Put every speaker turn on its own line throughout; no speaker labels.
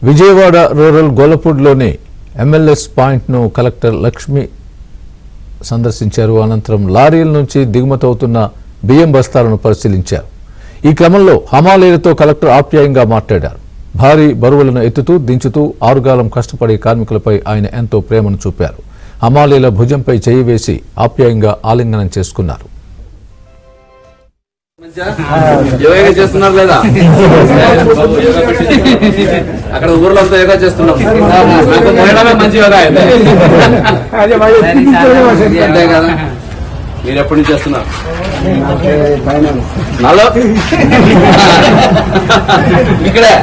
Vijayawada rural గోలపూడిలోని MLS పాయింట్ను collector Lakshmi సందర్శించారు. అనంతరం లారీల నుంచి దిగుమతవుతున్న బియ్యం బస్తాలను పరిశీలించారు. ఈ క్రమంలో హమాలీలతో కలెక్టర్ ఆప్యాయంగా మాట్లాడారు. భారీ బరువులను ఎత్తుతూ దించుతూ ఆరుగాలం కష్టపడే కార్మికులపై ఆయన ఎంతో ప్రేమను చూపారు. హమాలీల భుజంపై చేయి వేసి ఆప్యాయంగా ఆలింగనం చేసుకున్నారు.
చేస్తున్నారు లేదా అక్కడ ఊర్లో అంతా యోగా చేస్తున్నాం. నాకు మహిళమే మంచి యోగా అయితే అంతే కదా. మీరు ఎప్పటి నుంచి చేస్తున్నారు? ఇక్కడే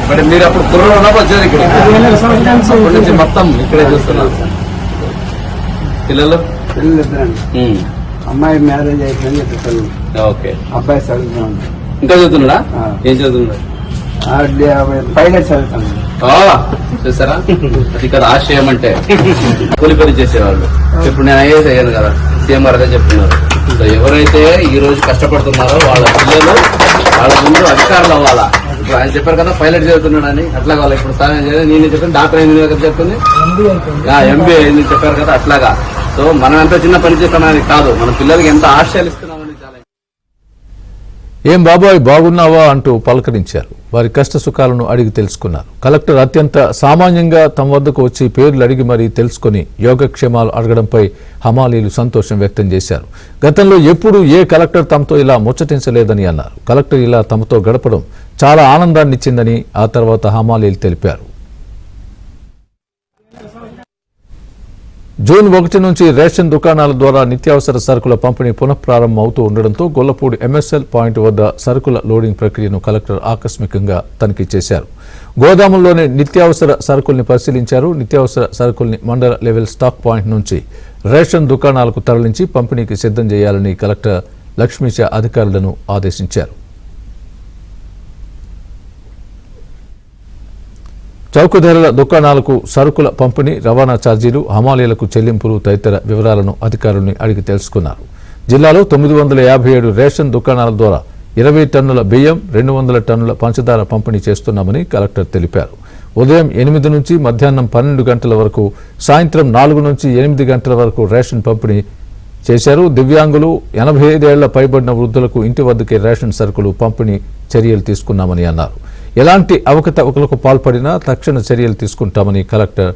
మరి మీరు అప్పుడు కుర్రలో ఉన్నప్పుడు వచ్చారు ఇక్కడ అప్పటి నుంచి మొత్తం ఇక్కడే చూస్తున్నారు. పిల్లలు
అమ్మాయి మ్యారేజ్ అయిపోయింది చెప్పాను.
ఓకే,
అబ్బాయి చదువుతున్నాడు.
ఇంకా చదువుతున్నాడా? ఏం చదువుతున్నాడు?
పైలట్ చదువుతాను.
చూసారా, అది కదా ఆశయం అంటే. కూలి పని చేసేవాళ్ళు. ఇప్పుడు నేను ఐఏఎస్ అయ్యాను కదా, సీఎం గారు అదే చెప్తున్నారు. సో ఎవరైతే ఈ రోజు కష్టపడుతున్నారో వాళ్ళ పిల్లలు వాళ్ళ ముందు అధికారులు అవ్వాలా. ఇప్పుడు ఆయన చెప్పారు కదా పైలట్ చదువుతున్నాడు అని, అట్లా కావాలి. ఇప్పుడు నేను చెప్పాను డాక్టర్ అయింది కదా చెప్తుంది, ఎంబీఏ అయింది చెప్పారు కదా, అట్లాగా. సో మనం ఎంత చిన్న పని చేస్తామని కాదు, మన పిల్లలకి ఎంత ఆశయాలు ఇస్తున్నామని. చాలా
ఏం బాబాయ్ బాగున్నావా అంటూ పలకరించారు. వారి కష్ట సుఖాలను అడిగి తెలుసుకున్నారు. కలెక్టర్ అత్యంత సామాన్యంగా తమ వద్దకు వచ్చి పేర్లు అడిగి మరీ తెలుసుకుని యోగక్షేమాలు అడగడంపై హమాలీలు సంతోషం వ్యక్తం చేశారు. గతంలో ఎప్పుడూ ఏ కలెక్టర్ తమతో ఇలా ముచ్చటించలేదని అన్నారు. కలెక్టర్ ఇలా తమతో గడపడం చాలా ఆనందాన్నిచ్చిందని ఆ తర్వాత హమాలీలు తెలిపారు. జూన్ 1 నుంచి రేషన్ దుకాణాల ద్వారా నిత్యావసర సరుకుల పంపిణీ పునఃప్రారంభం అవుతూ ఉండడంతో గొల్లపూడి ఎంఎస్ఎల్ పాయింట్ వద్ద సరుకుల లోడింగ్ ప్రక్రియను కలెక్టర్ ఆకస్మికంగా తనిఖీ చేశారు. గోదాముల్లోని నిత్యావసర సరుకుల్ని పరిశీలించారు. నిత్యావసర సరుకుల్ని మండల లెవెల్ స్టాక్ పాయింట్ నుంచి రేషన్ దుకాణాలకు తరలించి పంపిణీకి సిద్ధం చేయాలని కలెక్టర్ లక్ష్మీచ అధికారులను ఆదేశించారు. చౌకధరల దుకాణాలకు సరుకుల పంపిణీ, రవాణా ఛార్జీలు, హమాలీలకు చెల్లింపులు తదితర వివరాలను అధికారుల్ని అడిగి తెలుసుకున్నారు. జిల్లాలో 957 రేషన్ దుకాణాల ద్వారా 20 టన్నుల బియ్యం, 200 టన్నుల పంచదార పంపిణీ చేస్తున్నామని కలెక్టర్ తెలిపారు. ఉదయం 8 నుంచి మధ్యాహ్నం 12 గంటల వరకు, సాయంత్రం 4 నుంచి 8 గంటల వరకు రేషన్ పంపిణీ చేశారు. దివ్యాంగులు, 85 ఏళ్ల పైబడిన వృద్ధులకు ఇంటి వద్దకే రేషన్ సరుకులు పంపిణీ చర్యలు తీసుకున్నామని అన్నారు. ఎలాంటి అవకతవకలకు పాల్పడినా తక్షణ చర్యలు తీసుకుంటామని కలెక్టర్